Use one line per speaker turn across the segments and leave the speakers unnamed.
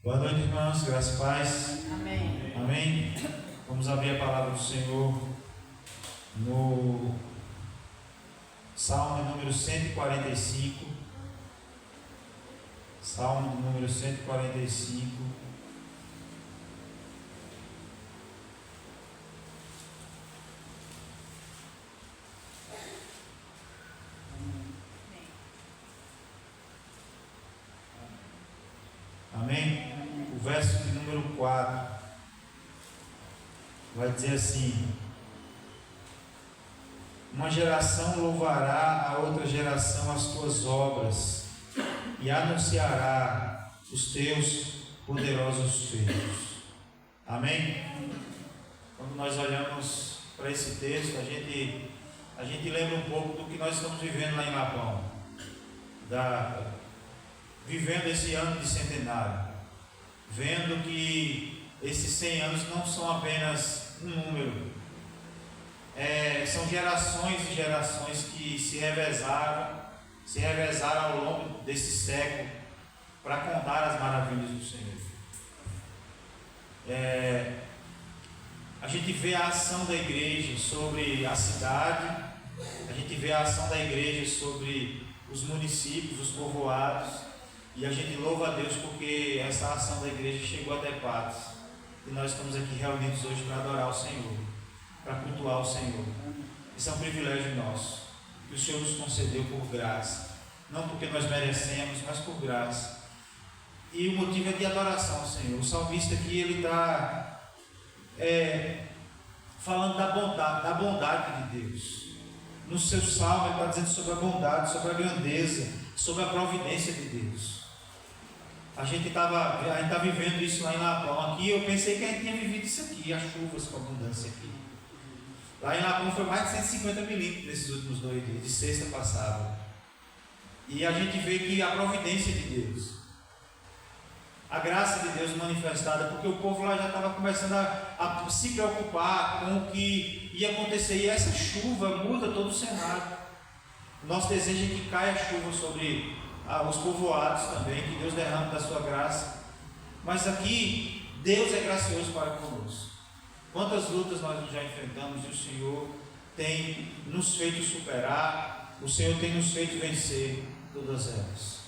Boa noite, irmãos, graças e paz.
Amém.
Amém. Vamos abrir a palavra do Senhor no Salmo número 145. Salmo número 145. Amém? O verso de número 4 vai dizer assim: uma geração louvará a outra geração as tuas obras e anunciará os teus poderosos feitos. Amém? Quando nós olhamos para esse texto, a gente lembra um pouco do que nós estamos vivendo lá em Lapão, vivendo esse ano de centenário, vendo que esses 100 anos não são apenas um número, são gerações e gerações que se revezaram ao longo desse século para contar as maravilhas do Senhor. A gente vê a ação da igreja sobre a cidade, a gente vê a ação da igreja sobre os municípios, os povoados, e a gente louva a Deus porque essa ação da igreja chegou até Patos. E nós estamos aqui reunidos hoje para adorar o Senhor, para cultuar o Senhor. Isso é um privilégio nosso, que o Senhor nos concedeu por graça. Não porque nós merecemos, mas por graça. E o motivo é de adoração ao Senhor. O salmista aqui, ele está falando da bondade de Deus. No seu salmo, ele está dizendo sobre a bondade, sobre a grandeza, sobre a providência de Deus. A gente está vivendo isso lá em Lapão. Aqui eu pensei que a gente tinha vivido isso aqui, as chuvas com abundância aqui. Lá em Lapão foi mais de 150 milímetros nesses últimos 2 dias, de sexta passada. E a gente vê que a providência de Deus, a graça de Deus manifestada, porque o povo lá já estava começando a se preocupar com o que ia acontecer. E essa chuva muda todo o cenário. Nosso desejo é que caia chuva sobre os povoados também, que Deus derrame da sua graça. Mas aqui, Deus é gracioso para conosco. Quantas lutas nós já enfrentamos e o Senhor tem nos feito superar, o Senhor tem nos feito vencer todas elas.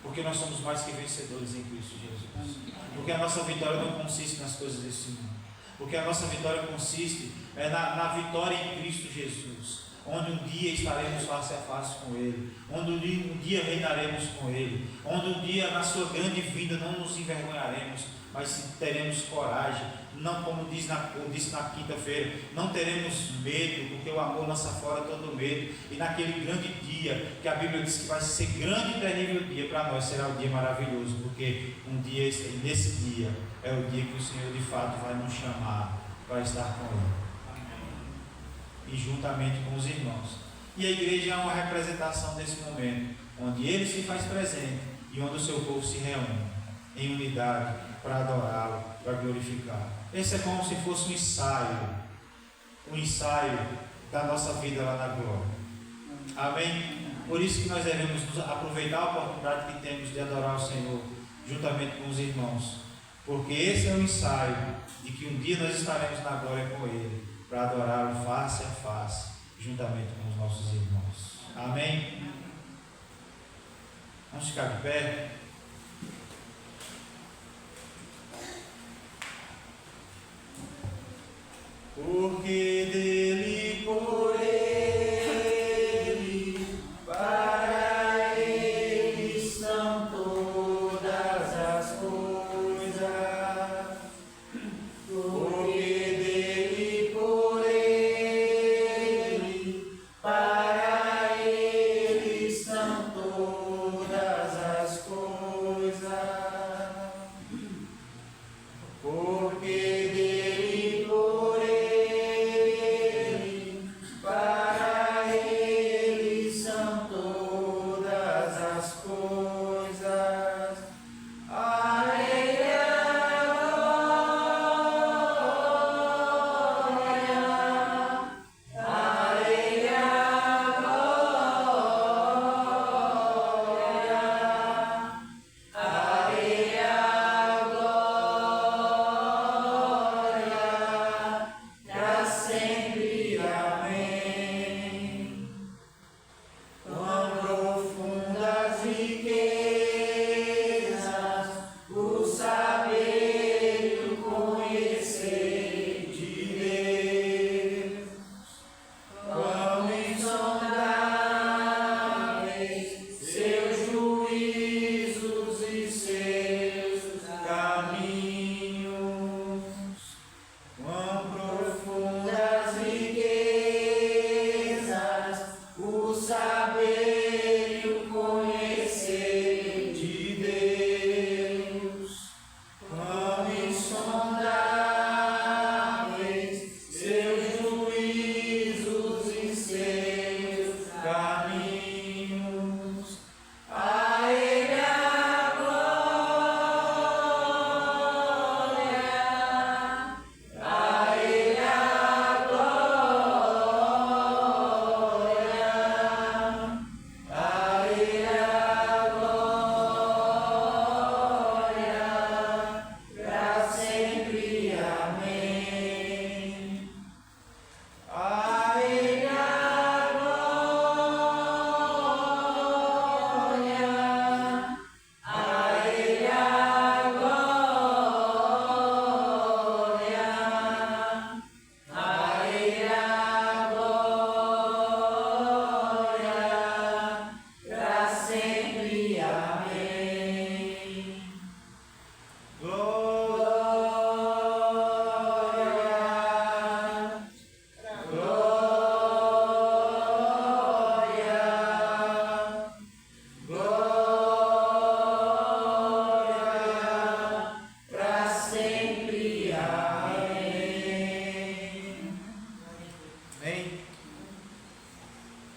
Porque nós somos mais que vencedores em Cristo Jesus. Porque a nossa vitória não consiste nas coisas desse mundo. Porque a nossa vitória consiste na vitória em Cristo Jesus, onde um dia estaremos face a face com Ele, onde um dia reinaremos com Ele, onde um dia na sua grande vinda não nos envergonharemos, mas teremos coragem, não como disse na quinta-feira, não teremos medo, porque o amor lança fora todo medo. E naquele grande dia, que a Bíblia diz que vai ser grande e terrível dia, para nós será um dia maravilhoso, porque nesse dia é o dia que o Senhor de fato vai nos chamar para estar com Ele, e juntamente com os irmãos. E a igreja é uma representação desse momento, onde Ele se faz presente e onde o seu povo se reúne em unidade para adorá-lo, para glorificar. Esse é como se fosse um ensaio da nossa vida lá na glória. Amém? Por isso que nós devemos aproveitar a oportunidade que temos de adorar o Senhor juntamente com os irmãos, porque esse é o ensaio de que um dia nós estaremos na glória com Ele, para adorá-lo face a face, juntamente com os nossos irmãos. Amém? Vamos ficar de pé. Porque dele, por ele, para ele são todas as coisas. Porque dele, por ele, para ele são todas as coisas. Porque dele, por ele,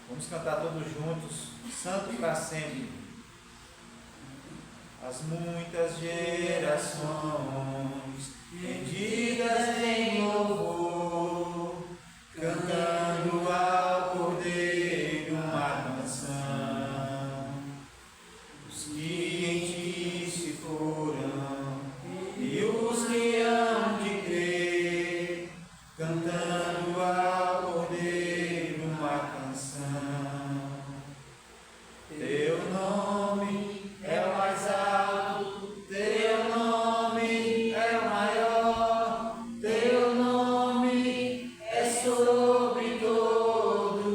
Vamos cantar todos juntos, santo para sempre. As muitas gerações rendidas em louvor, cantando ao Cordeiro uma canção. Os que em ti se foram e os que hão de crer, cantando ao Cordeiro uma canção. Teu nome é o mais alto, teu nome é o maior, teu nome é sobre todos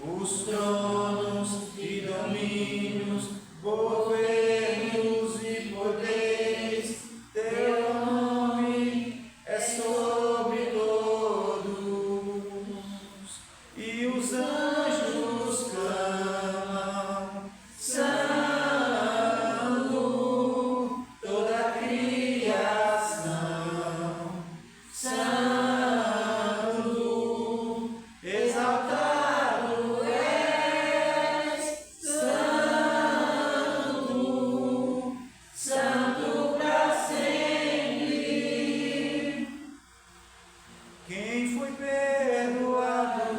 os tronos e domínios, governos e poderes. Teu nome é sobre todos, e os anjos clamam, santo, toda a criação, santo, exaltado és, santo, santo para sempre. Quem foi perdoado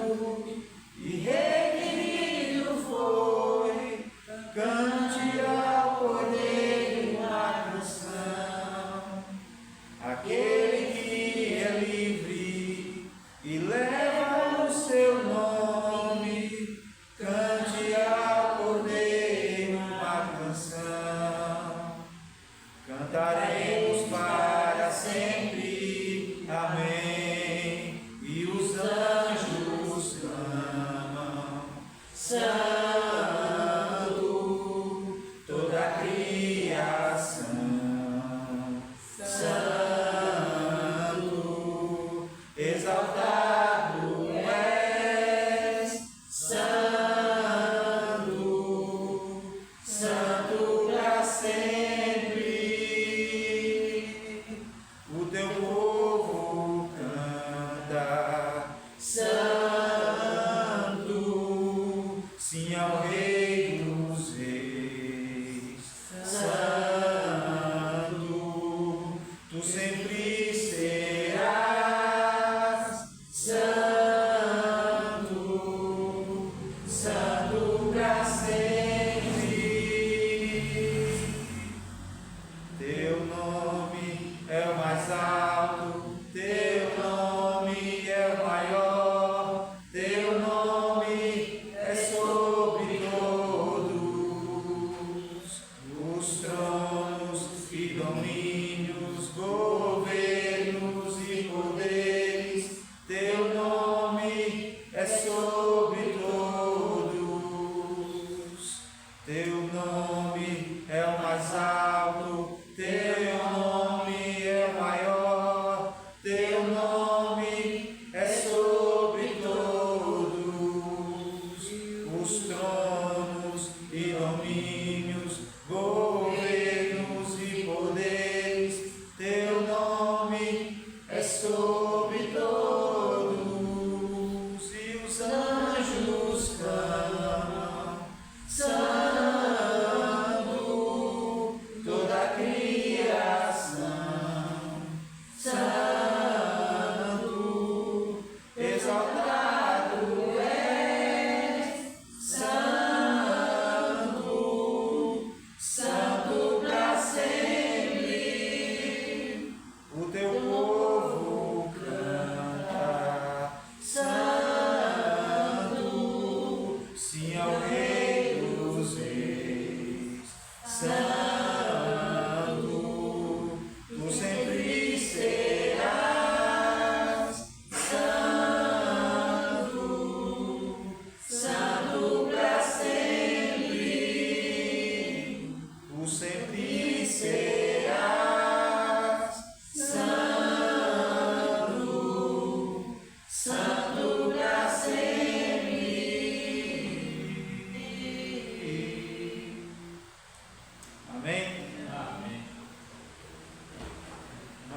e redimido foi, cante ao Cordeiro uma canção. Aquele que é livre e leva o seu nome, cante ao Cordeiro uma canção. Cantaremos para sempre, amém. E os anjos clamam, santo, toda a criação, santo, exaltado és, santo, santo para sempre. O teu povo canta, santo, sim ao Rei dos Reis, santo, tu sempre serás, santo, santo para sempre. Teu nome é o mais alto, teu nome é o maior, teu nome é sobre todos os tronos e domínios, governos e poderes. Teu nome é sobre todos, teu nome é o mais alto, teu nome é o maior, teu nome é sobre todos os tronos e domínios, governos e poderes. Teu nome é sobre todos, e os anjos clamam, santo, toda a criação, santo, exaltado és, santo, santo para sempre. O teu povo canta, santo, sim ao Rei dos Reis, santo, tu sempre serás, santo, santo para sempre, tu sempre serás.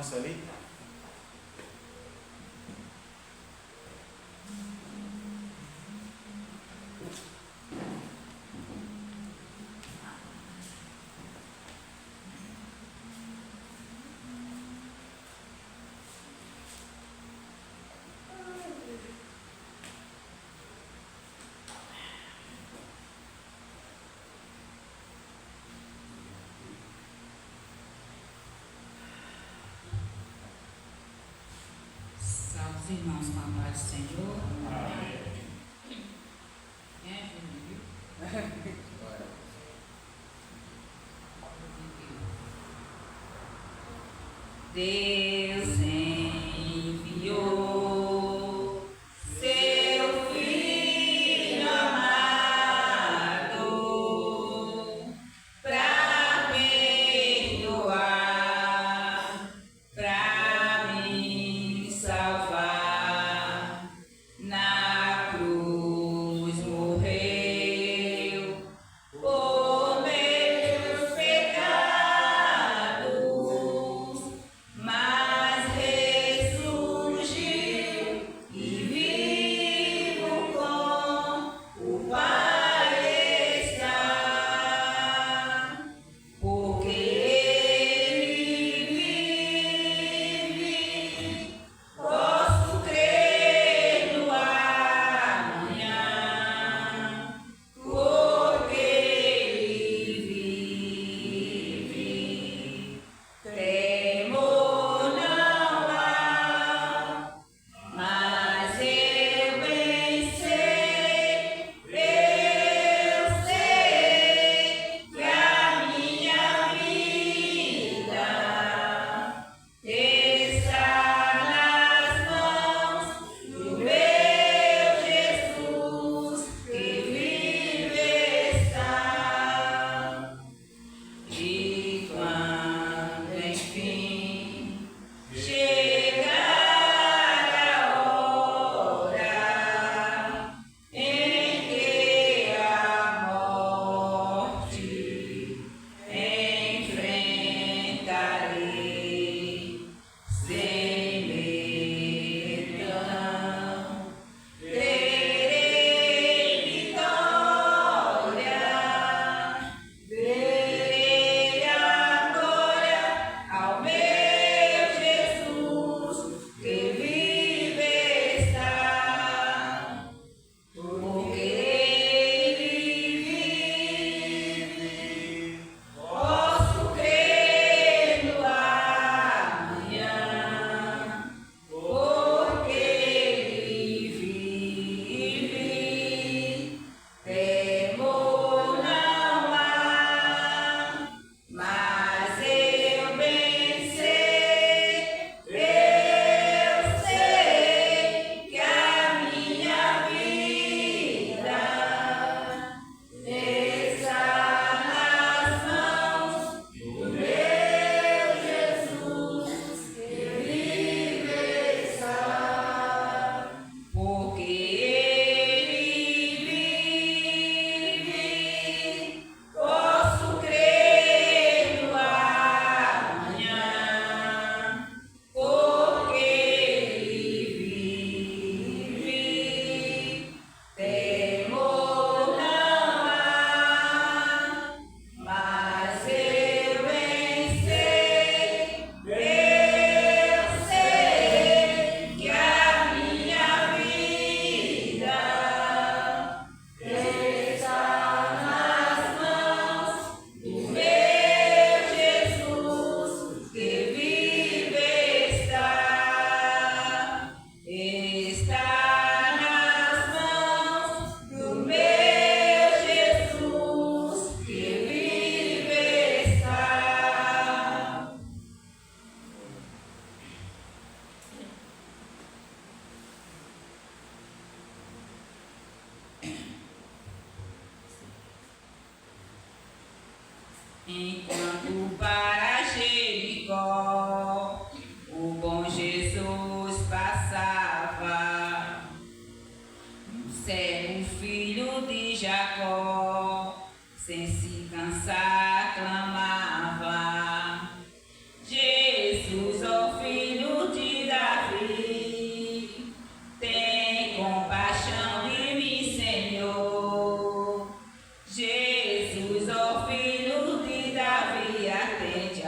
irmã Celi?
Os irmãos com a paz do Senhor. Amém. Deus enviou seu Filho amado para perdoar, para me salvar. Na cruz morreu por meus pecados, mas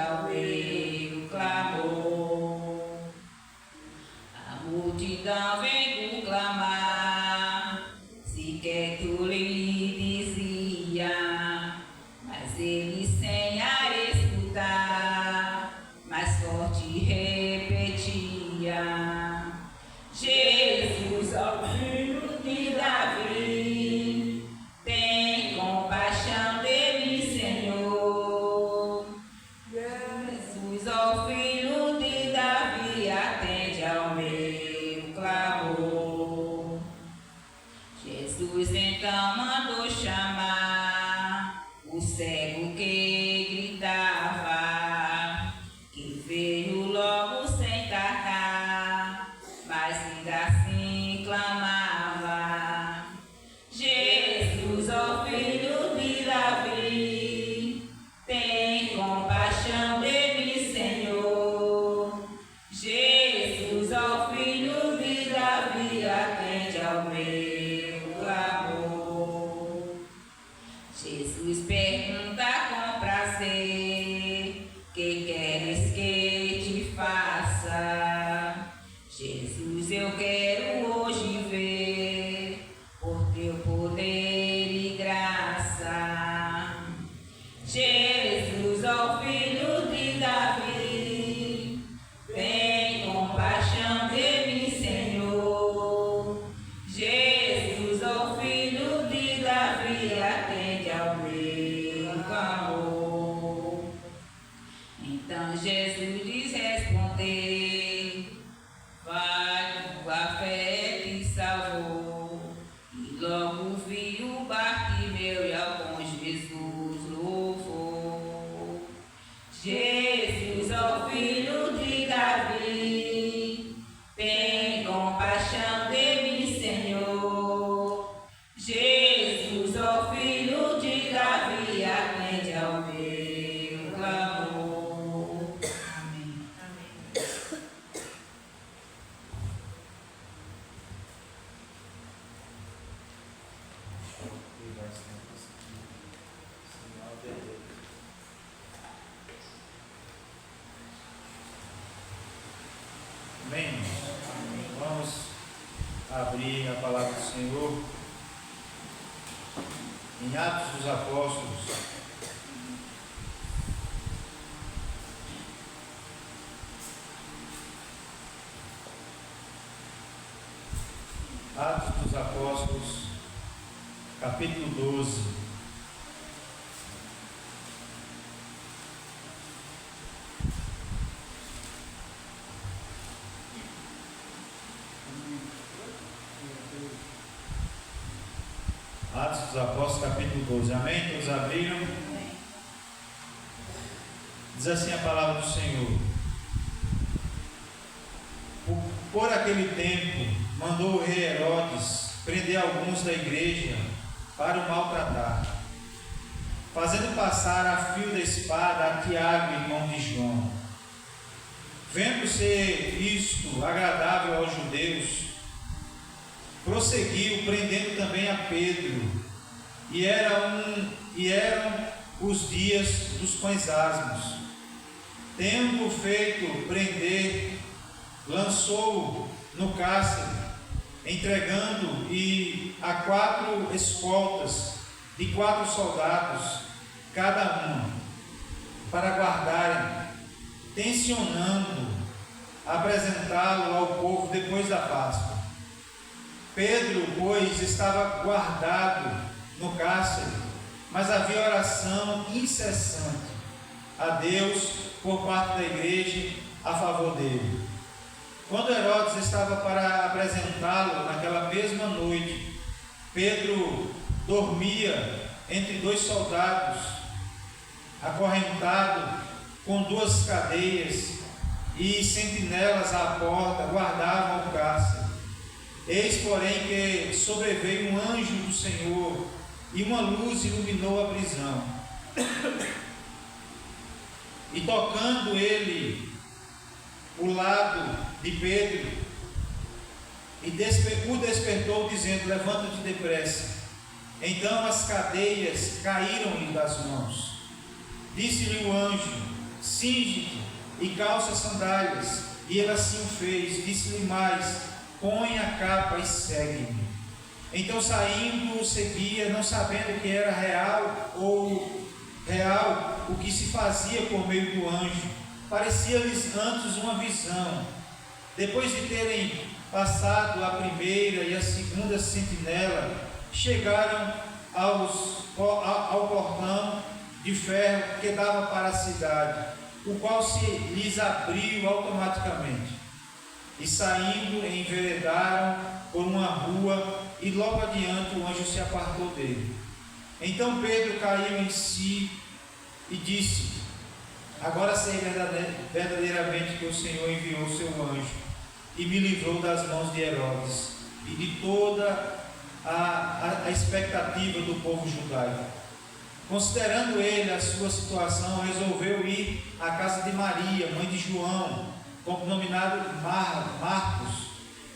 ao meu clamor. A multidão veio clamar, sequer tu lhe dizia, mas ele sem a escutar, mais forte repetia: Jesus, ó filho de Davi, tem compaixão de mim, Senhor. Jesus, ó filho de Davi, atende ao meu clamor. Jesus então mandou chamar o cego que gritava, que veio logo sem tardar, mas ainda assim clamava: Jesus, ó filho de Davi, tem compaixão de mim, Senhor. Jesus, ó filho de Davi, atende ao meu clamor. Jesus pergunta com prazer: que queres que te faça? Jesus, eu quero hoje ver por teu poder e graça. Jesus, ó filho de Davi, tem compaixão de mim, Senhor. Jesus, ó filho de Davi, atende ao meu clamor. Então Jesus lhes respondeu: vai, tua fé te salvou. E logo viu Bartimeu e ao bom Jesus louvou. Jesus, ó filho de Davi, tem compaixão de mim, Senhor. Jesus, ó filho de Davi, atende ao meu clamor. Amém.
Amém? Vamos abrir a palavra do Senhor em Atos dos Apóstolos. Atos dos Apóstolos, capítulo 12. Atos dos Apóstolos, capítulo 12. Amém? Todos abriram? Diz assim a palavra do Senhor: por aquele tempo, mandou o rei Herodes prender alguns da igreja para o maltratar, fazendo passar a fio da espada a Tiago, irmão de João. Vendo ser isto agradável aos judeus, prosseguiu, prendendo também a Pedro. E eram os dias dos pães asmos. Tendo-o feito prender, lançou-o no cárcere, entregando e a 4 escoltas de 4 soldados cada um, para guardarem, tencionando apresentá-lo ao povo depois da Páscoa. Pedro, pois, estava guardado no cárcere, mas havia oração incessante a Deus por parte da igreja a favor dele. Quando Herodes estava para apresentá-lo naquela mesma noite, Pedro dormia entre 2 soldados, acorrentado com 2 cadeias, e sentinelas à porta guardavam o cárcere. Eis, porém, que sobreveio um anjo do Senhor, e uma luz iluminou a prisão. E tocando ele o lado de Pedro, e o despertou, dizendo: levanta-te depressa. Então as cadeias caíram-lhe das mãos. Disse-lhe o anjo: cinge-te e calça as sandálias. E ele assim o fez. Disse-lhe mais: põe a capa e segue-me. Então saindo o seguia, não sabendo que era real o que se fazia por meio do anjo. Parecia-lhes antes uma visão. Depois de terem passado a primeira e a segunda sentinela, chegaram ao portão de ferro que dava para a cidade, o qual se lhes abriu automaticamente. E saindo, enveredaram por uma rua, e logo adiante o anjo se apartou dele. Então Pedro caiu em si e disse: agora sei verdadeiramente que o Senhor enviou o seu anjo e me livrou das mãos de Herodes e de toda a expectativa do povo judaico. Considerando ele a sua situação, resolveu ir à casa de Maria, mãe de João, denominado Marcos,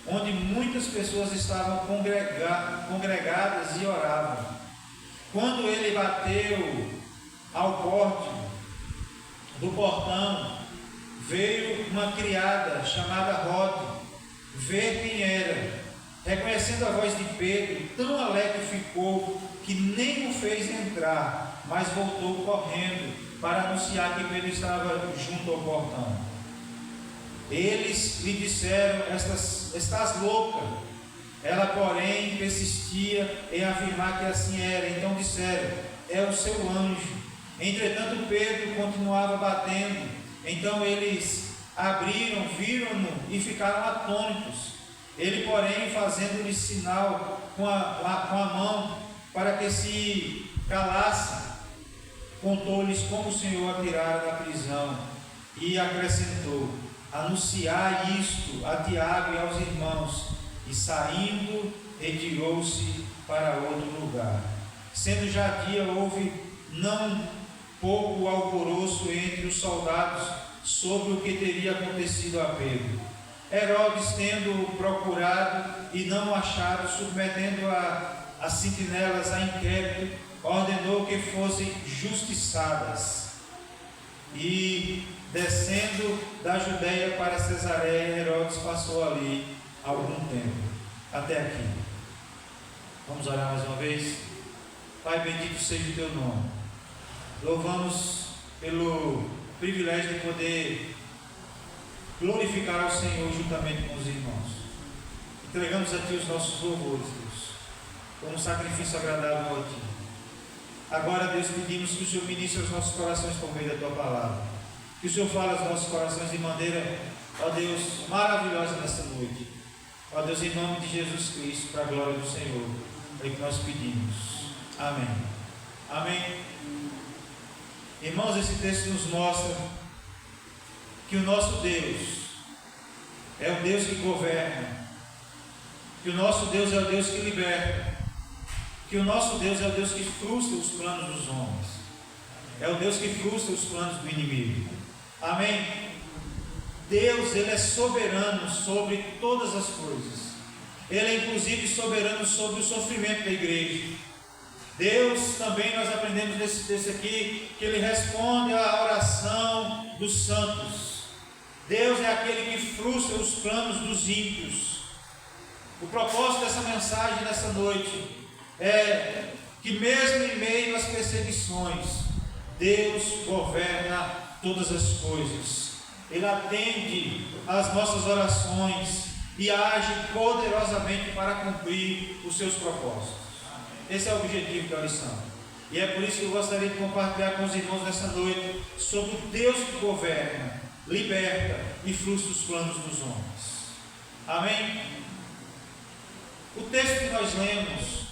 onde muitas pessoas estavam congregadas e oravam. Quando ele bateu ao pórtico do portão, veio uma criada chamada Rode ver quem era. Reconhecendo a voz de Pedro, tão alegre ficou que nem o fez entrar, mas voltou correndo para anunciar que Pedro estava junto ao portão. Eles lhe disseram: estás louca. Ela, porém, persistia em afirmar que assim era. Então disseram: é o seu anjo. Entretanto, Pedro continuava batendo. Então eles abriram, viram-no e ficaram atônitos. Ele, porém, fazendo-lhe sinal com a mão para que se calassem, contou-lhes como o Senhor a tirara da prisão e acrescentou: anunciai isto a Tiago e aos irmãos. E saindo, retirou-se para outro lugar. Sendo já dia, houve não pouco alvoroço entre os soldados sobre o que teria acontecido a Pedro. Herodes, tendo procurado e não achado, submetendo as sentinelas a inquérito, ordenou que fossem justiçadas. E descendo da Judeia para Cesareia, Herodes passou ali algum tempo. Até aqui. Vamos orar mais uma vez. Pai, bendito seja o teu nome. Louvamos pelo privilégio de poder glorificar ao Senhor juntamente com os irmãos. Entregamos a Ti os nossos louvores, Deus, como sacrifício agradável a Ti. Agora, Deus, pedimos que o Senhor ministre aos nossos corações por meio da Tua palavra. Que o Senhor fale aos nossos corações de maneira, ó Deus, maravilhosa nesta noite. Ó Deus, em nome de Jesus Cristo, para a glória do Senhor, é que nós pedimos. Amém. Amém. Irmãos, esse texto nos mostra que o nosso Deus é o Deus que governa, que o nosso Deus é o Deus que liberta, que o nosso Deus é o Deus que frustra os planos dos homens, é o Deus que frustra os planos do inimigo. Amém? Deus, Ele é soberano sobre todas as coisas. Ele é inclusive soberano sobre o sofrimento da igreja. Deus, também nós aprendemos nesse texto aqui, que Ele responde à oração dos santos. Deus é aquele que frustra os planos dos ímpios. O propósito dessa mensagem nessa noite é que mesmo em meio às perseguições, Deus governa todas as coisas. Ele atende às nossas orações e age poderosamente para cumprir os seus propósitos. Esse é o objetivo da lição. E é por isso que eu gostaria de compartilhar com os irmãos nessa noite sobre o Deus que governa, liberta e frustra os planos dos homens. Amém? O texto que nós lemos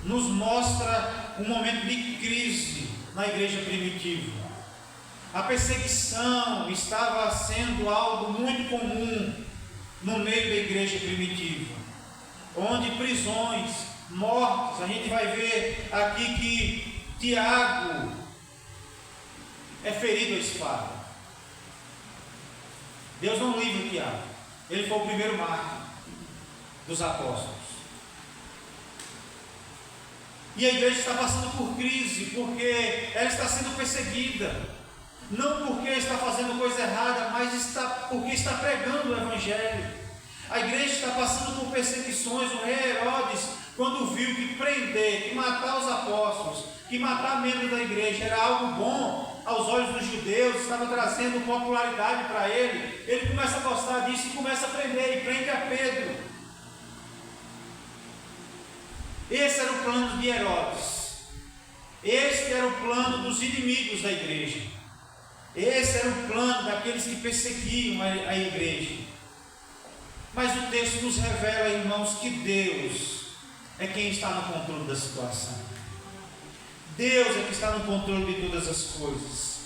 nos mostra um momento de crise na igreja primitiva. A perseguição estava sendo algo muito comum no meio da igreja primitiva, onde prisões, mortes. A gente vai ver aqui que Tiago é ferido à espada. Deus não livra Tiago. Ele foi o primeiro mártir dos apóstolos. E a igreja está passando por crise, porque ela está sendo perseguida. Não porque está fazendo coisa errada, mas porque está pregando o Evangelho. A igreja está passando por perseguições. O rei Herodes, quando viu que prender, que matar os apóstolos, que matar membros da igreja era algo bom aos olhos dos judeus, estava trazendo popularidade para ele, ele começa a gostar disso e começa a prender, e prende a Pedro. Esse era o plano de Herodes. Esse era o plano dos inimigos da igreja. Esse era o plano daqueles que perseguiam a igreja. Mas o texto nos revela, irmãos, que Deus é quem está no controle da situação. Deus é que está no controle de todas as coisas.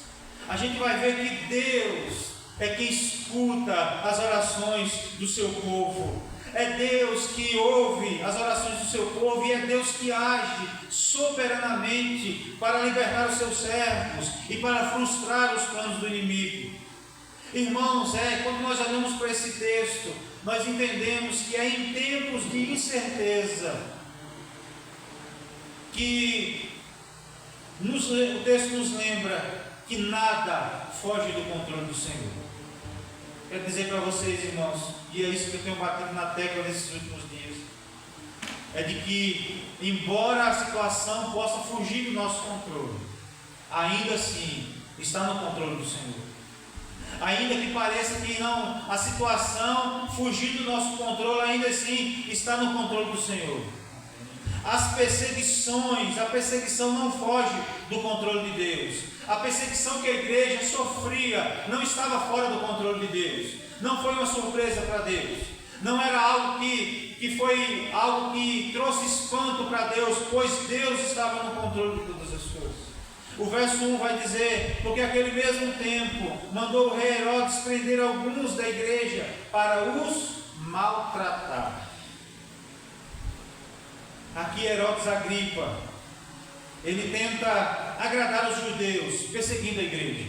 A gente vai ver que Deus é quem escuta as orações do seu povo. É Deus que ouve as orações do seu povo, e é Deus que age soberanamente para libertar os seus servos e para frustrar os planos do inimigo. Irmãos, quando nós olhamos para esse texto, nós entendemos que é em tempos de incerteza que o texto nos lembra que nada foge do controle do Senhor. Quero dizer para vocês, irmãos, e é isso que eu tenho batido na tecla nesses últimos dias, é de que, embora a situação possa fugir do nosso controle, ainda assim está no controle do Senhor. Ainda que pareça que não, a situação fugir do nosso controle, ainda assim está no controle do Senhor. As perseguições, a perseguição não foge do controle de Deus. A perseguição que a igreja sofria não estava fora do controle de Deus. Não foi uma surpresa para Deus. Não era algo que foi algo que trouxe espanto para Deus, pois Deus estava no controle de todas as coisas. O verso 1 vai dizer: porque aquele mesmo tempo mandou o rei Herodes prender alguns da igreja para os maltratar. Aqui Herodes Agripa, ele tenta agradar os judeus, perseguindo a igreja.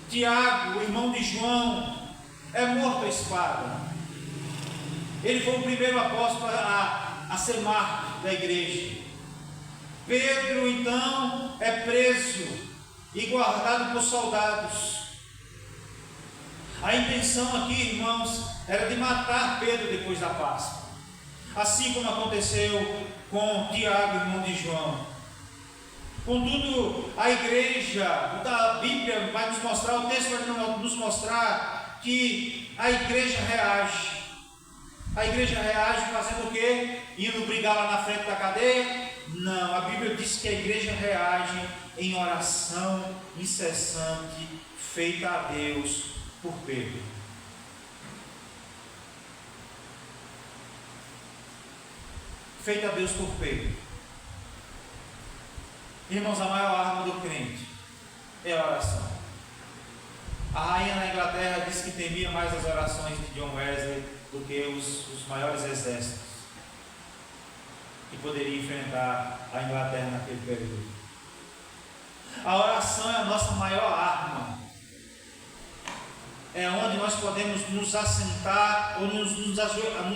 Tiago, o irmão de João, é morto à espada. Ele foi o primeiro apóstolo a ser mártir da igreja. Pedro, então, é preso e guardado por soldados. A intenção aqui, irmãos, era de matar Pedro depois da Páscoa, assim como aconteceu com Tiago, irmão de João. Contudo, a igreja, a Bíblia vai nos mostrar, o texto vai nos mostrar que a igreja reage. A igreja reage fazendo o quê? Indo brigar lá na frente da cadeia? Não, a Bíblia diz que a igreja reage em oração incessante, feita a Deus por Pedro. Feita a Deus por Pedro. Irmãos, a maior arma do crente é a oração. A rainha na Inglaterra disse que temia mais as orações de John Wesley do que os maiores exércitos que poderiam enfrentar a Inglaterra naquele período. A oração é a nossa maior arma. É onde nós podemos nos assentar ou nos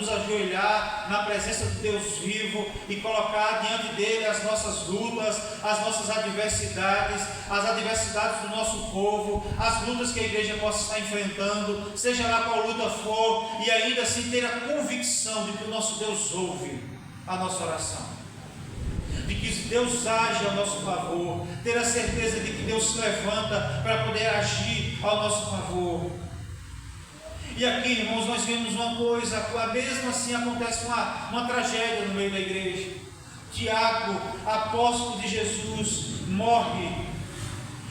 ajoelhar na presença de Deus vivo e colocar diante dele as nossas lutas, as nossas adversidades, as adversidades do nosso povo, as lutas que a igreja possa estar enfrentando, seja lá qual luta for, e ainda assim ter a convicção de que o nosso Deus ouve a nossa oração, de que Deus age ao nosso favor, ter a certeza de que Deus se levanta para poder agir ao nosso favor. E aqui, irmãos, nós vemos uma coisa, mesmo assim acontece uma tragédia no meio da igreja. Tiago, apóstolo de Jesus, morre.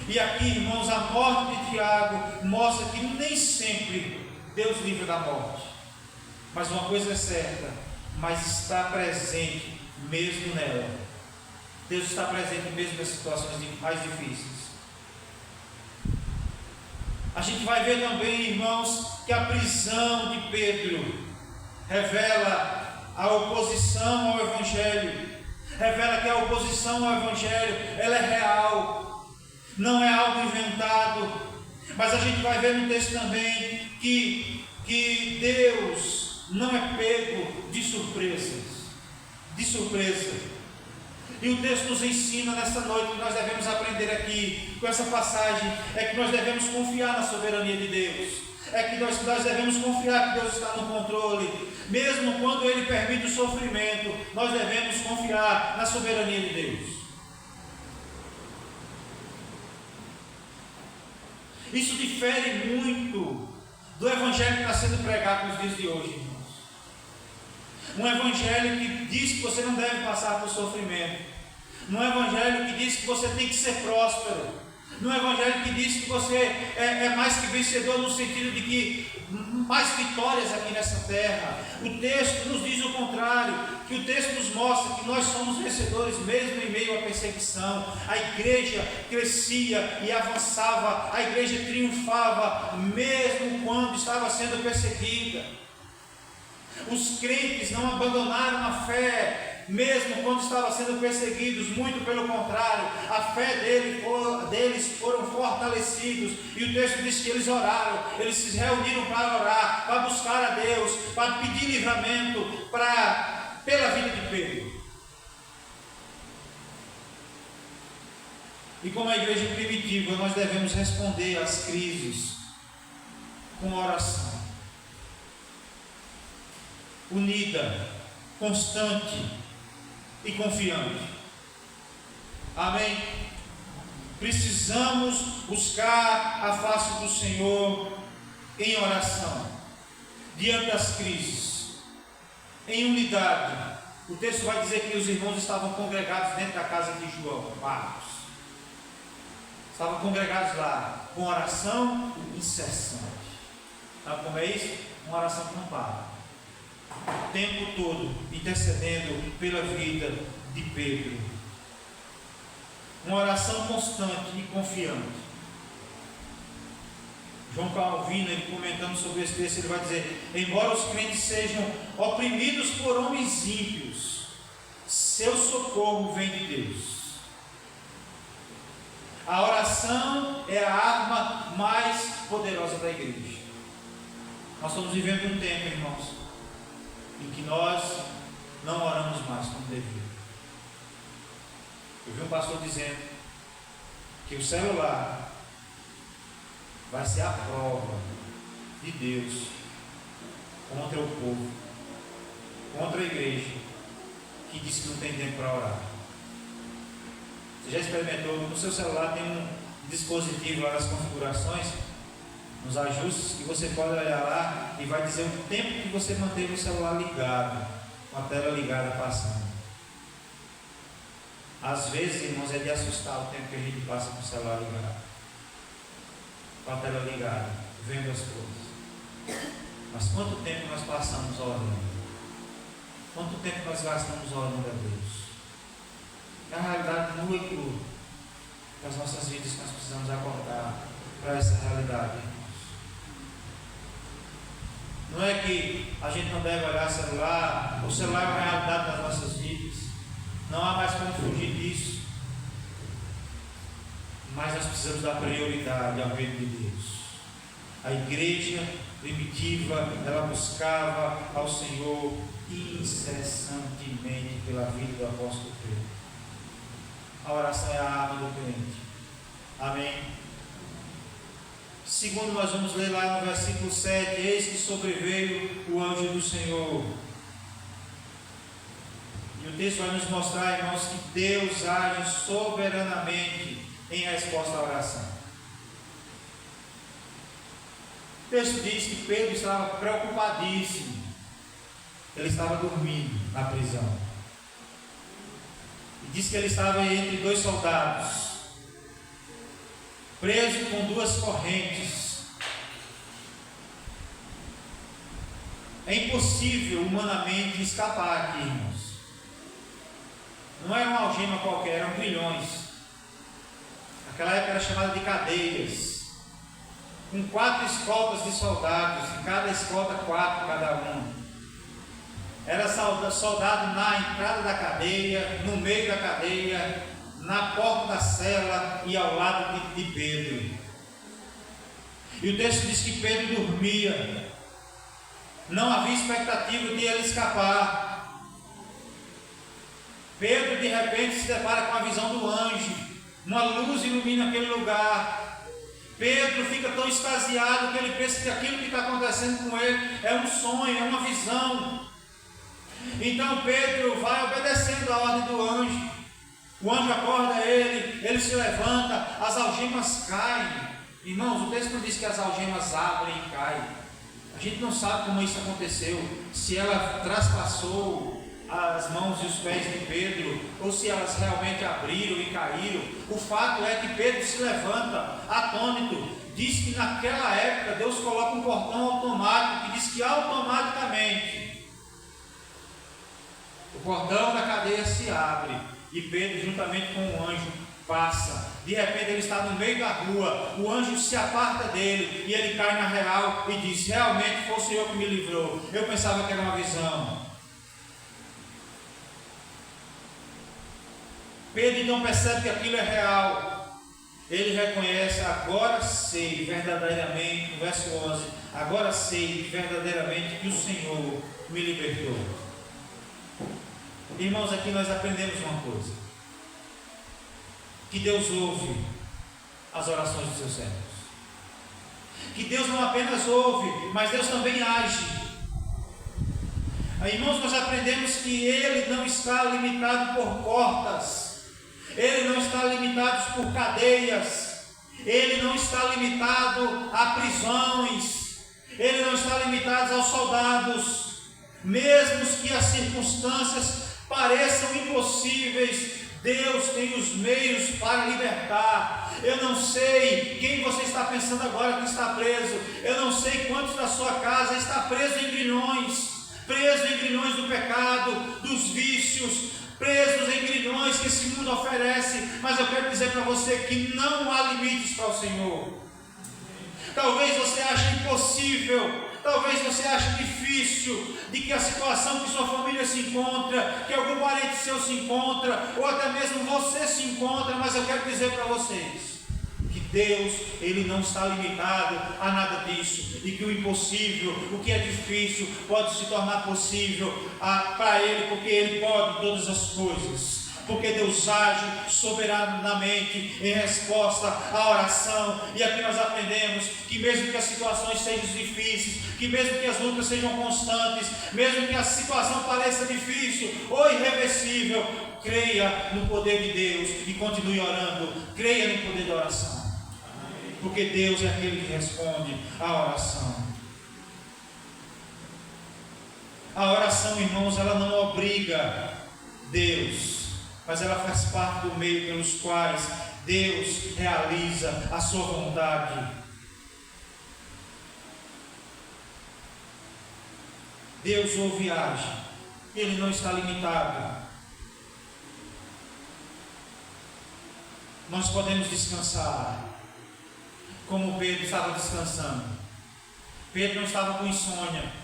E aqui, irmãos, a morte de Tiago mostra que nem sempre Deus livra da morte. Mas uma coisa é certa, mas está presente mesmo nela. Deus está presente mesmo nas situações mais difíceis. A gente vai ver também, irmãos, que a prisão de Pedro revela a oposição ao Evangelho. Revela que a oposição ao Evangelho, ela é real. Não é algo inventado. Mas a gente vai ver no texto também que Deus não é pego de surpresas. De surpresa. E o texto nos ensina nesta noite que nós devemos aprender aqui, com essa passagem, é que nós devemos confiar na soberania de Deus. É que nós devemos confiar que Deus está no controle. Mesmo quando Ele permite o sofrimento, nós devemos confiar na soberania de Deus. Isso difere muito do evangelho que está sendo pregado nos dias de hoje, irmãos. Um evangelho que diz que você não deve passar por sofrimento. Um evangelho que diz que você tem que ser próspero. Um evangelho que diz que você é mais que vencedor, no sentido de que mais vitórias aqui nessa terra. O texto nos diz o contrário, que o texto nos mostra que nós somos vencedores mesmo em meio à perseguição. A igreja crescia e avançava, a igreja triunfava mesmo quando estava sendo perseguida. Os crentes não abandonaram a fé mesmo quando estavam sendo perseguidos, muito pelo contrário, a fé deles foram fortalecidos, e o texto diz que eles oraram, eles se reuniram para orar, para buscar a Deus, para pedir livramento pela vida de Pedro. E como a igreja primitiva, nós devemos responder às crises com oração, unida, constante e confiante. Amém? Precisamos buscar a face do Senhor em oração, diante das crises, em unidade. O texto vai dizer que os irmãos estavam congregados dentro da casa de João Marcos. Estavam congregados lá, com oração incessante. Sabe como é isso? Uma oração que não para. O tempo todo intercedendo pela vida de Pedro. Uma oração constante e confiante. João Calvino, ele comentando sobre esse texto, ele vai dizer: embora os crentes sejam oprimidos por homens ímpios, seu socorro vem de Deus. A oração é a arma mais poderosa da igreja. Nós estamos vivendo um tempo, irmãos, em que nós não oramos mais como devíamos. Eu vi um pastor dizendo que o celular vai ser a prova de Deus contra o povo, contra a igreja que diz que não tem tempo para orar. Você já experimentou? No seu celular tem um dispositivo lá nas configurações, nos ajustes, que você pode olhar lá e vai dizer o tempo que você manteve o celular ligado, com a tela ligada passando. Às vezes, irmãos, é de assustar o tempo que a gente passa com o celular ligado, com a tela ligada, vendo as coisas. Mas quanto tempo nós passamos orando? Quanto tempo nós gastamos orando a Deus? É a realidade nua e crua das nossas vidas que nós precisamos acordar para essa realidade, irmãos. Não é que a gente não deve olhar celular, o celular é uma realidade das nossas vidas, não há mais como fugir disso, mas nós precisamos dar prioridade ao reino de Deus. A igreja primitiva, ela buscava ao Senhor incessantemente pela vida do apóstolo Pedro. A oração é a arma do crente. Amém? Segundo, nós vamos ler lá no versículo 7: eis que sobreveio o anjo do Senhor. E o texto vai nos mostrar, irmãos, que Deus age soberanamente em resposta à oração. O texto diz que Pedro estava preocupadíssimo. Ele estava dormindo na prisão. Diz que ele estava entre dois soldados, preso com duas correntes. É impossível humanamente escapar aqui, irmãos. Não era uma algema qualquer, eram grilhões. Naquela época era chamada de cadeias, com 4 escoltas de soldados, e cada escolta 4 cada um. Era soldado na entrada da cadeia, no meio da cadeia, na porta da cela e ao lado de Pedro. E o texto diz que Pedro dormia. Não havia expectativa de ele escapar. Pedro de repente se depara com a visão do anjo, uma luz ilumina aquele lugar. Pedro fica tão extasiado que ele pensa que aquilo que está acontecendo com ele é um sonho, é uma visão. Então Pedro vai obedecendo a ordem do anjo. O anjo acorda ele se levanta, as algemas caem. Irmãos, o texto não diz que as algemas abrem e caem. A gente não sabe como isso aconteceu, se ela traspassou as mãos e os pés de Pedro, ou se elas realmente abriram e caíram. O fato é que Pedro se levanta, atônito. Diz que naquela época Deus coloca um portão automático, que diz que automaticamente o portão da cadeia se abre, e Pedro, juntamente com o anjo, passa. De repente ele está no meio da rua, o anjo se aparta dele, e ele cai na real e diz: realmente foi o Senhor que me livrou, eu pensava que era uma visão. Pedro então percebe que aquilo é real. Ele reconhece: agora sei verdadeiramente, no verso 11, agora sei verdadeiramente que o Senhor me libertou. Irmãos, aqui nós aprendemos uma coisa: que Deus ouve as orações dos seus servos. Que Deus não apenas ouve, mas Deus também age. Irmãos, nós aprendemos que Ele não está limitado por portas, Ele não está limitado por cadeias, Ele não está limitado a prisões, Ele não está limitado aos soldados. Mesmo que as circunstâncias pareçam impossíveis, Deus tem os meios para libertar. Eu não sei quem você está pensando agora que está preso, eu não sei quantos da sua casa está preso em grilhões do pecado, dos vícios, presos em grilhões que esse mundo oferece, mas eu quero dizer para você que não há limites para o Senhor. Talvez você ache impossível, talvez você ache difícil, de que a situação que sua família se encontra, que algum parente seu se encontra, ou até mesmo você se encontra, mas eu quero dizer para vocês que Deus, Ele não está limitado a nada disso, e que o impossível, o que é difícil, pode se tornar possível para Ele, porque Ele pode todas as coisas. Porque Deus age soberanamente em resposta à oração. E aqui nós aprendemos que mesmo que as situações sejam difíceis, que mesmo que as lutas sejam constantes, mesmo que a situação pareça difícil ou irreversível, creia no poder de Deus e continue orando. Creia no poder da oração. Porque Deus é aquele que responde à oração. A oração, irmãos, ela não obriga Deus, mas ela faz parte do meio pelos quais Deus realiza a sua vontade. Deus ouve e age. Ele não está limitado. Nós podemos descansar, como Pedro estava descansando. Pedro não estava com insônia.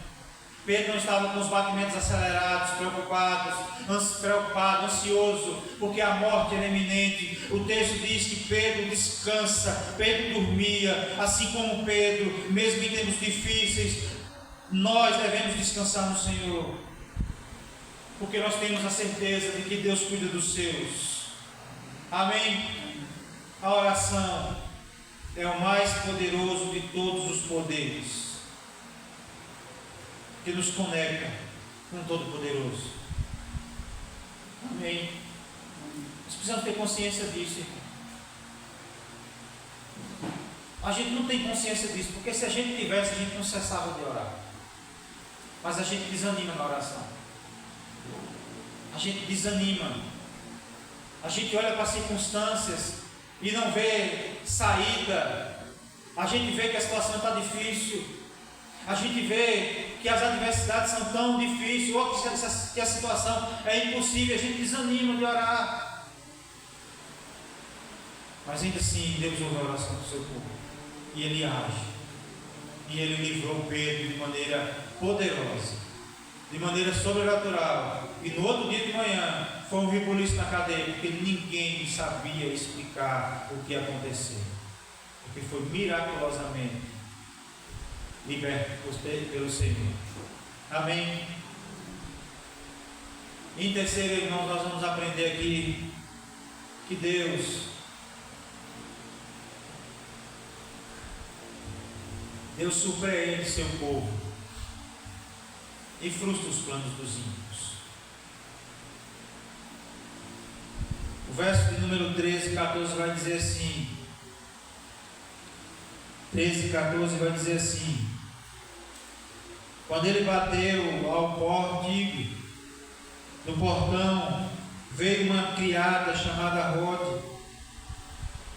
Pedro não estava com os batimentos acelerados, preocupado, ansioso, porque a morte era iminente. O texto diz que Pedro descansa, Pedro dormia, assim como Pedro, mesmo em tempos difíceis, nós devemos descansar no Senhor, porque nós temos a certeza de que Deus cuida dos seus. Amém? A oração é o mais poderoso de todos os poderes, que nos conecta com o Todo-Poderoso. Amém? Nós precisamos ter consciência disso, irmão. A gente não tem consciência disso, porque se a gente tivesse, a gente não cessava de orar. Mas a gente desanima na oração. A gente desanima. A gente olha para as circunstâncias e não vê saída. A gente vê que a situação está difícil. A gente vê que as adversidades são tão difíceis, ou que a situação é impossível, a gente desanima de orar. Mas ainda assim, Deus ouve a oração do seu povo, e Ele age, e Ele livrou Pedro de maneira poderosa, de maneira sobrenatural. E no outro dia de manhã, foi um rebuliço na cadeia, porque ninguém sabia explicar o que aconteceu, porque foi miraculosamente liberto pelo Senhor. Amém? E em terceiro, irmãos, nós vamos aprender aqui que Deus surpreende seu povo e frustra os planos dos ímpios. O verso de número 13 e 14 vai dizer assim: 13 e 14 vai dizer assim: quando ele bateu ao pórtico do portão, veio uma criada chamada Rode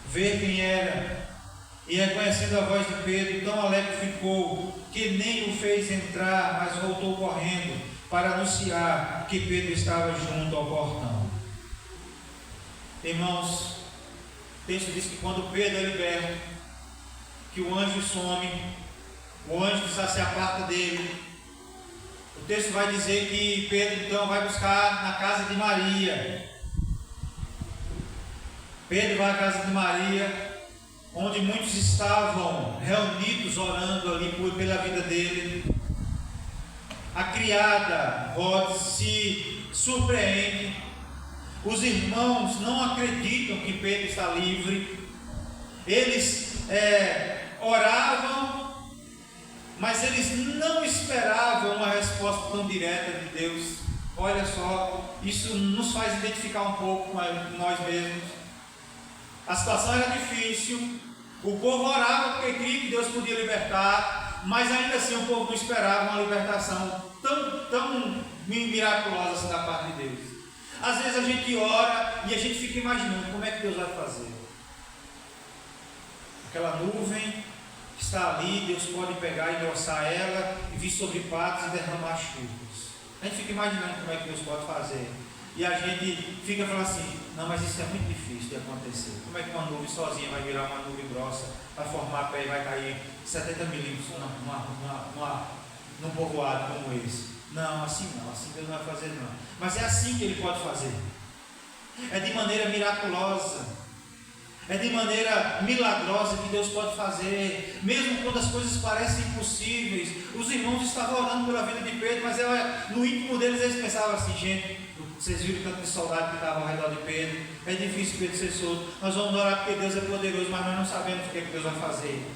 ver quem era, e reconhecendo a voz de Pedro, tão alegre ficou que nem o fez entrar, mas voltou correndo para anunciar que Pedro estava junto ao portão. Irmãos, o texto diz que quando Pedro é liberto, que o anjo some, o anjo se aparta dele. O texto vai dizer que Pedro então vai buscar na casa de Maria. Pedro vai à casa de Maria, onde muitos estavam reunidos orando ali pela vida dele. A criada Rode se surpreende. Os irmãos não acreditam que Pedro está livre. Eles oravam, mas eles não esperavam uma resposta tão direta de Deus. Olha só, isso nos faz identificar um pouco com nós mesmos. A situação era difícil, o povo orava porque cria que Deus podia libertar, mas ainda assim o povo não esperava uma libertação tão miraculosa assim da parte de Deus. Às vezes a gente ora e a gente fica imaginando como é que Deus vai fazer. Aquela nuvem que está ali, Deus pode pegar e engrossar ela e vir sobre patos e derramar chuvas. A gente fica imaginando como é que Deus pode fazer. E a gente fica falando assim: não, mas isso é muito difícil de acontecer. Como é que uma nuvem sozinha vai virar uma nuvem grossa, vai formar pé e vai cair 70 milímetros num povoado como esse? Não, assim Deus não vai fazer não. Mas é assim que Ele pode fazer. É de maneira miraculosa. É de maneira milagrosa que Deus pode fazer, mesmo quando as coisas parecem impossíveis. Os irmãos estavam orando pela vida de Pedro, mas no íntimo deles eles pensavam assim: gente, vocês viram tanto de soldado que estava ao redor de Pedro, é difícil Pedro ser solto, nós vamos orar porque Deus é poderoso, mas nós não sabemos o que Deus vai fazer.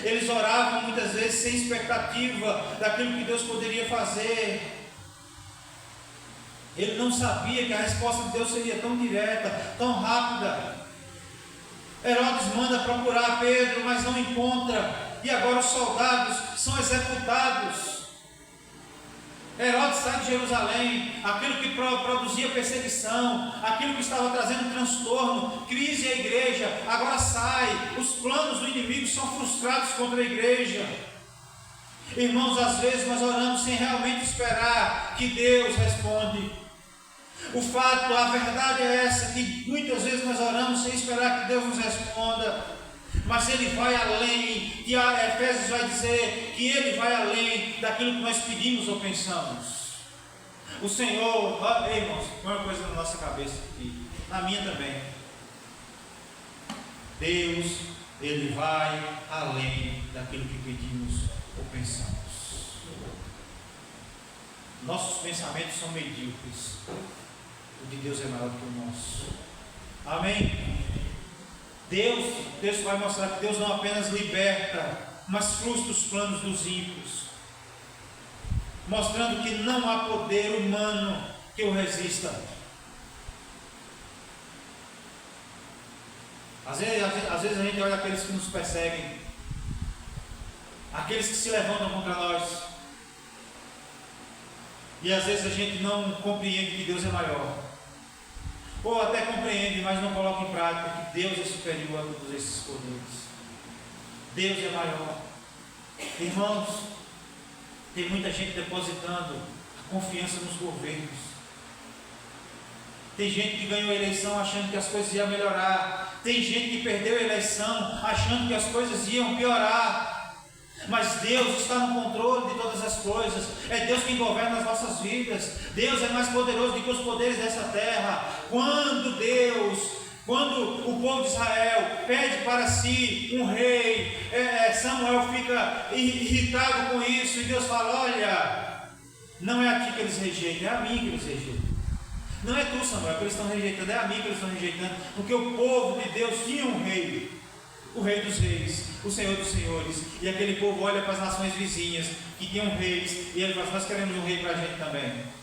Eles oravam muitas vezes sem expectativa daquilo que Deus poderia fazer. Ele não sabia que a resposta de Deus seria tão direta, tão rápida. Herodes manda procurar Pedro, mas não encontra, e agora os soldados são executados. Herodes sai de Jerusalém, aquilo que produzia perseguição, aquilo que estava trazendo transtorno, crise à igreja, agora sai. Os planos do inimigo são frustrados contra a igreja. Irmãos, às vezes nós oramos sem realmente esperar que Deus responde. A verdade é essa, que muitas vezes nós oramos sem esperar que Deus nos responda, mas Ele vai além, e a Efésios vai dizer que Ele vai além daquilo que nós pedimos ou pensamos. O Senhor, irmãos, põe uma coisa na nossa cabeça aqui, na minha também. Deus, Ele vai além daquilo que pedimos ou pensamos. Nossos pensamentos são medíocres. O de Deus é maior do que o nosso. Amém? O texto vai mostrar que Deus não apenas liberta, mas frustra os planos dos ímpios, mostrando que não há poder humano que o resista. Às vezes a gente olha aqueles que nos perseguem, aqueles que se levantam contra nós, e às vezes a gente não compreende que Deus é maior. Ou até compreende, mas não coloca em prática que Deus é superior a todos esses poderes. Deus é maior. Irmãos, tem muita gente depositando a confiança nos governos. Tem gente que ganhou a eleição achando que as coisas iam melhorar. Tem gente que perdeu a eleição achando que as coisas iam piorar. Mas Deus está no controle de todas as coisas. É Deus quem governa as nossas vidas. Deus é mais poderoso do que os poderes dessa terra. Quando o povo de Israel pede para si um rei, Samuel fica irritado com isso, e Deus fala: olha, não é a ti que eles rejeitam, é a mim que eles rejeitam. Não é tu, Samuel, que eles estão rejeitando, é a mim que eles estão rejeitando, porque o povo de Deus tinha um rei, o rei dos reis, o Senhor dos senhores, e aquele povo olha para as nações vizinhas, que tinham reis, e ele fala, nós queremos um rei para a gente também.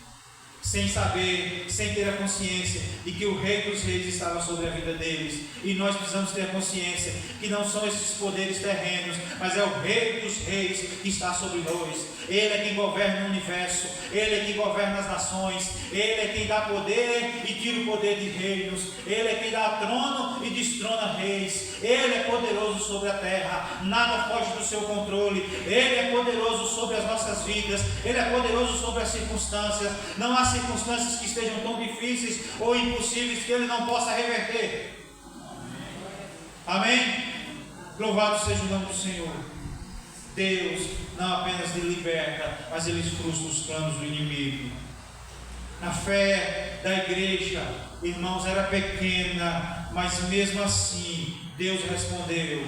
Sem saber, sem ter a consciência de que o Rei dos Reis estava sobre a vida deles. E nós precisamos ter a consciência que não são esses poderes terrenos, mas é o Rei dos Reis que está sobre nós. Ele é quem governa o universo, Ele é quem governa as nações, Ele é quem dá poder e tira o poder de reinos, Ele é quem dá trono e destrona reis, Ele é poderoso sobre a terra, nada foge do seu controle, Ele é poderoso sobre as nossas vidas, Ele é poderoso sobre as circunstâncias. Não há circunstâncias que estejam tão difíceis ou impossíveis que Ele não possa reverter. Amém? Louvado seja o nome do Senhor. Deus não apenas lhe liberta, mas Ele frustra os planos do inimigo. A fé da igreja, irmãos, era pequena, mas mesmo assim Deus respondeu.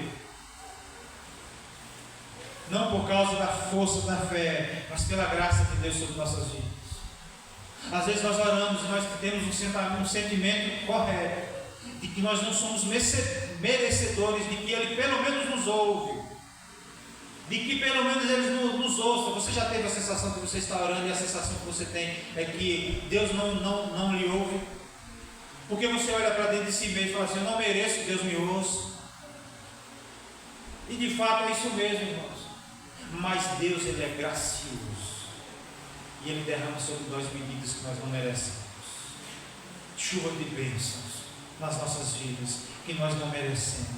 Não por causa da força da fé, mas pela graça de Deus sobre nossas vidas. Às vezes nós oramos e nós temos um sentimento correto, de que nós não somos merecedores, de que Ele pelo menos nos ouve, de que pelo menos Ele nos ouça. Você já teve a sensação que você está orando e a sensação que você tem é que Deus não lhe ouve? Porque você olha para dentro de si mesmo e fala assim, eu não mereço que Deus me ouça. E de fato é isso mesmo, irmãos. Mas Deus, Ele é gracioso. E Ele derrama sobre nós medidas que nós não merecemos. Chuva de bênçãos nas nossas vidas que nós não merecemos.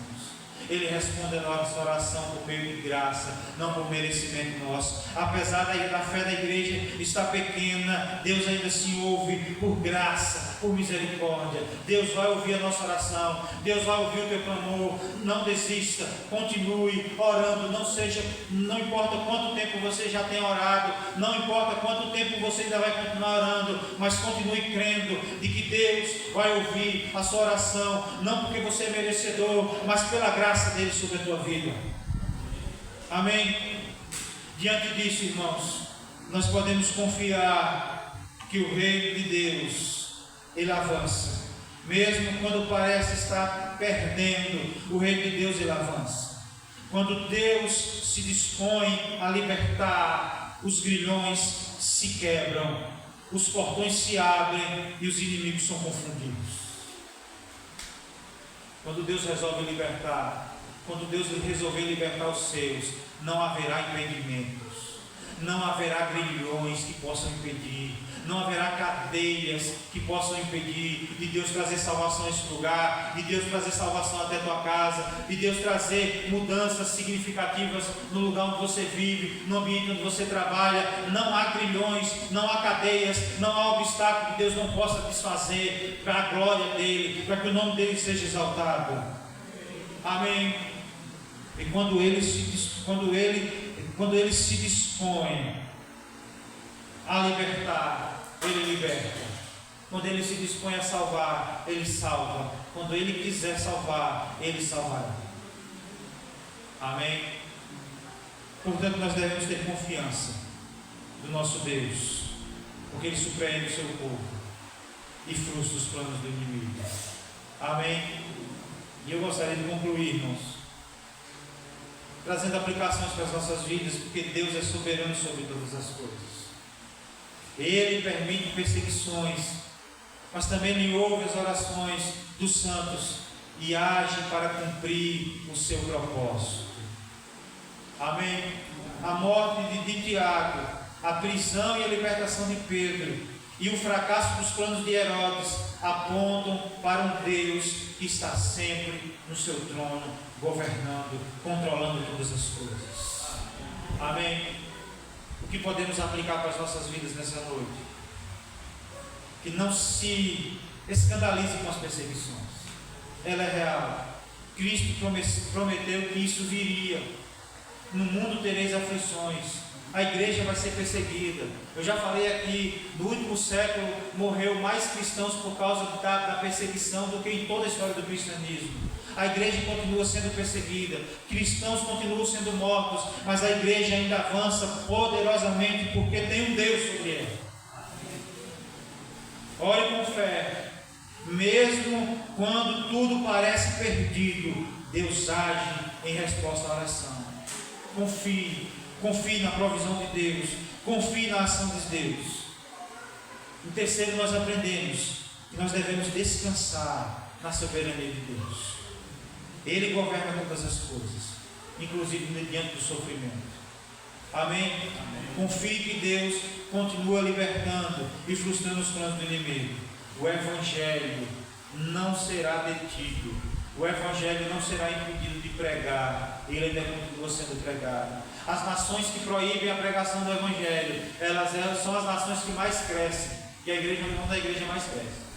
Ele responde a nossa oração por meio de graça, não por merecimento nosso. Apesar da fé da igreja estar pequena, Deus ainda se ouve por graça, por misericórdia. Deus vai ouvir a nossa oração, Deus vai ouvir o teu clamor. Não desista, continue orando. Não importa quanto tempo você já tem orado, não importa quanto tempo você ainda vai continuar orando, mas continue crendo de que Deus vai ouvir a sua oração, não porque você é merecedor, mas pela graça dele sobre a tua vida. Amém? Diante disso, irmãos, nós podemos confiar que o reino de Deus, ele avança. Mesmo quando parece estar perdendo, o reino de Deus, ele avança. Quando Deus se dispõe a libertar, os grilhões se quebram, os portões se abrem e os inimigos são confundidos. Quando Deus resolve libertar, quando Deus resolver libertar os seus, não haverá impedimentos, não haverá grilhões que possam impedir, não haverá cadeias que possam impedir de Deus trazer salvação a esse lugar, de Deus trazer salvação até a tua casa, de Deus trazer mudanças significativas no lugar onde você vive, no ambiente onde você trabalha. Não há grilhões, não há cadeias, não há obstáculo que Deus não possa desfazer para a glória dEle, para que o nome dEle seja exaltado. Amém? E quando Ele se dispõe a libertar, Ele liberta. Quando Ele se dispõe a salvar, Ele salva. Quando Ele quiser salvar, Ele salvará. Amém? Portanto, nós devemos ter confiança do nosso Deus, porque Ele surpreende o seu povo e frustra os planos do inimigo. Amém? E eu gostaria de concluir, irmãos, trazendo aplicações para as nossas vidas, porque Deus é soberano sobre todas as coisas. Ele permite perseguições, mas também Ele ouve as orações dos santos e age para cumprir o seu propósito. Amém? A morte de Tiago, a prisão e a libertação de Pedro e o fracasso dos planos de Herodes apontam para um Deus que está sempre no seu trono, governando, controlando todas as coisas. Amém? O que podemos aplicar para as nossas vidas nessa noite? Que não se escandalize com as perseguições. Ela é real. Cristo prometeu que isso viria. No mundo tereis aflições. A igreja vai ser perseguida. Eu já falei aqui, no último século morreu mais cristãos por causa da perseguição do que em toda a história do cristianismo. A igreja continua sendo perseguida, cristãos continuam sendo mortos, mas a igreja ainda avança poderosamente porque tem um Deus sobre ela. Ore com fé. Mesmo quando tudo parece perdido, Deus age em resposta à oração. Confie na provisão de Deus, confie na ação de Deus. Em terceiro, nós aprendemos que nós devemos descansar na soberania de Deus. Ele governa todas as coisas, inclusive diante do sofrimento. Amém? Amém. Confie que Deus continua libertando e frustrando os planos do inimigo. O Evangelho não será detido. O Evangelho não será impedido de pregar. Ele ainda continua sendo pregado. As nações que proíbem a pregação do Evangelho, elas são as nações que mais crescem. E a igreja é onde a igreja mais cresce.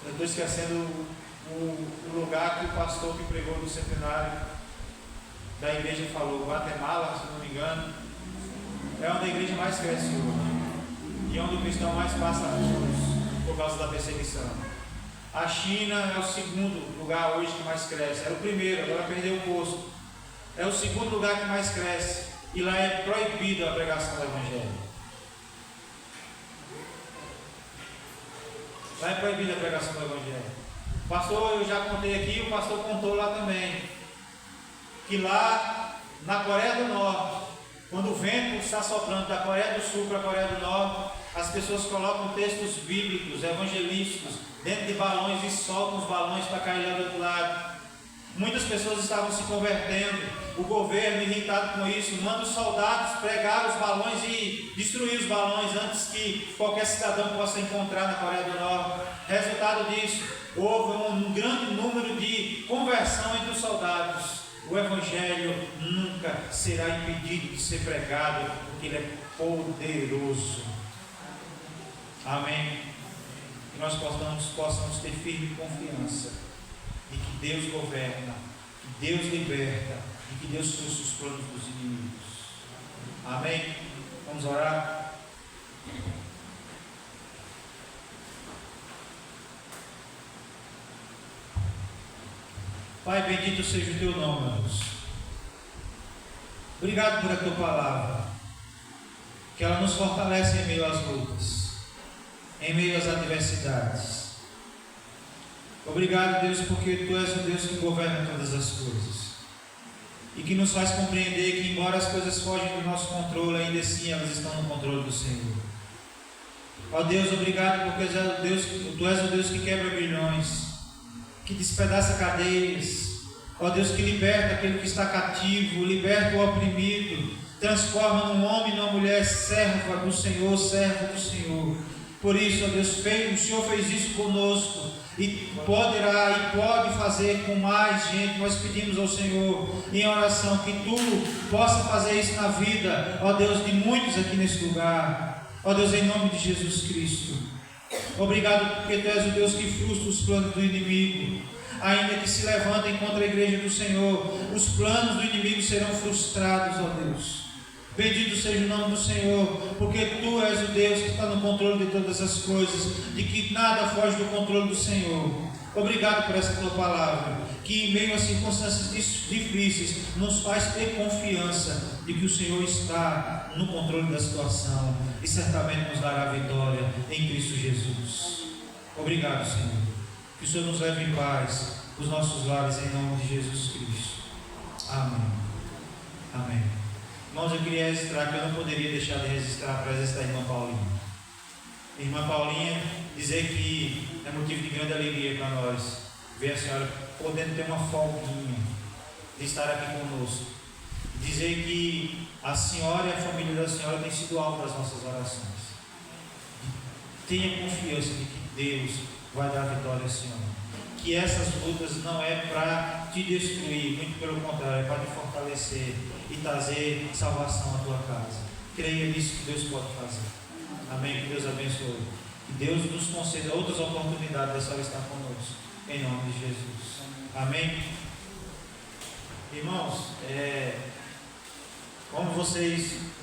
Eu estou esquecendo o lugar que o pastor que pregou no centenário da igreja falou, Guatemala, se não me engano, é onde a igreja mais cresce hoje. E onde o cristão mais passa anos por causa da perseguição. A China é o segundo lugar hoje que mais cresce. Era o primeiro, agora perdeu o posto. É o segundo lugar que mais cresce. E lá é proibida a pregação do Evangelho. Lá é proibida a pregação do Evangelho. Pastor, eu já contei aqui, o pastor contou lá também. Que lá na Coreia do Norte, quando o vento está soprando da Coreia do Sul para a Coreia do Norte, as pessoas colocam textos bíblicos, evangelísticos, dentro de balões e soltam os balões para cair lá do outro lado. Muitas pessoas estavam se convertendo. O governo, irritado com isso, manda os soldados pregar os balões e destruir os balões antes que qualquer cidadão possa encontrar na Coreia do Norte. Resultado disso, houve um grande número de conversão entre os soldados. O Evangelho nunca será impedido de ser pregado, porque ele é poderoso. Amém? Que nós possamos ter firme confiança de que Deus governa, que Deus liberta e que Deus frustra os planos dos inimigos. Amém? Vamos orar? Pai, bendito seja o teu nome, meu Deus. Obrigado por a tua palavra, que ela nos fortalece em meio às lutas, em meio às adversidades. Obrigado, Deus, porque tu és o Deus que governa todas as coisas e que nos faz compreender que, embora as coisas fogem do nosso controle, ainda assim elas estão no controle do Senhor. Ó Deus, obrigado porque tu és o Deus que quebra grilhões, que despedaça cadeias. Ó Deus, que liberta aquele que está cativo, liberta o oprimido, transforma num homem e numa mulher serva do Senhor, servo do Senhor. Por isso, ó Deus, o Senhor fez isso conosco e poderá e pode fazer com mais gente. Nós pedimos ao Senhor em oração que tu possa fazer isso na vida, ó Deus, de muitos aqui nesse lugar. Ó Deus, em nome de Jesus Cristo. Obrigado porque tu és o Deus que frustra os planos do inimigo. Ainda que se levantem contra a igreja do Senhor, os planos do inimigo serão frustrados, ó Deus. Bendito seja o nome do Senhor, porque tu és o Deus que está no controle de todas as coisas, de que nada foge do controle do Senhor. Obrigado por essa tua palavra, que em meio a circunstâncias difíceis nos faz ter confiança de que o Senhor está no controle da situação e certamente nos dará vitória em Cristo Jesus. Obrigado, Senhor. Que o Senhor nos leve em paz os nossos lares em nome de Jesus Cristo. Amém. Amém. Irmãos, eu queria registrar que eu não poderia deixar de registrar a presença da irmã Paulinha. Irmã Paulinha, dizer que é motivo de grande alegria para nós ver a senhora podendo ter uma folguinha de estar aqui conosco. Dizer que a senhora e a família da senhora têm sido alvo das nossas orações. Tenha confiança de que Deus vai dar vitória à senhora. Que essas lutas não é para te destruir, muito pelo contrário, é para te fortalecer e trazer salvação à tua casa. Creia nisso que Deus pode fazer. Amém? Que Deus abençoe. Que Deus nos conceda outras oportunidades de senhora estar conosco. Em nome de Jesus. Amém? Irmãos, como vocês